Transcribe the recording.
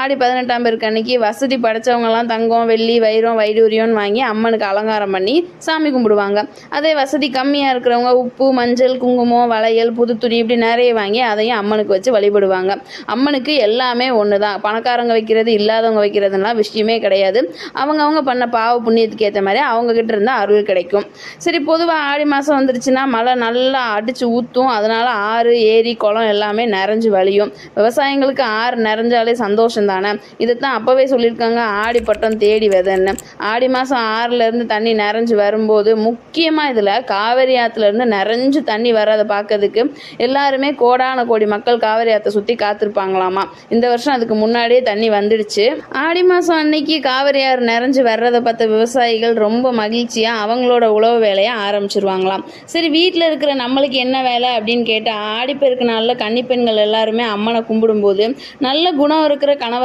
ஆடி 18ஆம் பெருக்கு அன்னைக்கு வசதி படைச்சவங்கலாம் தங்கம், வெள்ளி, வைரம், வைடூரியம்னு வாங்கி அம்மனுக்கு அலங்காரம் பண்ணி சாமி கும்பிடுவாங்க. அதே வசதி கம்மியாக இருக்கிறவங்க உப்பு, மஞ்சள், குங்குமம், வளையல், புது துணி இப்படி நிறைய வாங்கி அதையும் அம்மனுக்கு வச்சு வழிபடுவாங்க. அம்மனுக்கு எல்லாமே ஒன்று தான். பணக்காரங்க வைக்கிறது, இல்லாதவங்க வைக்கிறதுலாம் விஷயமே கிடையாது. அவங்கவுங்க பண்ண பாவ புண்ணியத்துக்கு ஏற்ற மாதிரி அவங்கக்கிட்ட இருந்தால் அருள் கிடைக்கும். சரி, பொதுவாக ஆடி மாதம் வந்துருச்சுன்னா மழை நல்லா அடித்து ஊற்றும். அதனால் ஆறு, ஏரி, குளம் எல்லாமே நிறைஞ்சு வழியும். விவசாயிங்களுக்கு ஆறு நிறைஞ்சாலே சந்தோஷம் தானே. இதைத்தான் அப்போவே சொல்லியிருக்காங்க, ஆடி பட்டம் தேடி விதைன்னு. ஆடி மாதம் ஆறுலேருந்து தண்ணி நிறைஞ்சு வரும்போது முக்கியமாக இதில் காவேரி ஆற்றுலேருந்து நிறைஞ்சு தண்ணி வர்றதை பார்க்கறதுக்கு எல்லாருமே கோடான கோடி மக்கள் காவேரி ஆற்றை சுற்றி காத்திருப்பாங்களாமா. இந்த வருஷம் அதுக்கு முன்னாடியே தண்ணி வந்துடுச்சு. ஆடி மாதம் அன்னைக்கு காவேரி ஆறு நிறைஞ்சு வர்றதை பார்த்த விவசாயிகள் ரொம்ப மகிழ்ச்சியாக அவங்களோட உழவு வேலையை ஆரம்பிச்சிருவாங்களாம். சரி, வீட்டில் இருக்கிற நம்மளுக்கு என்ன வேலை அப்படின்னு கேட்டால், ஆடிப்பெருக்கு நாளில் கன்னிப்பெண்கள் எல்லாருமே அம்மனை கும்பிடும்போது நல்ல குணம் இருக்கிற கணவர்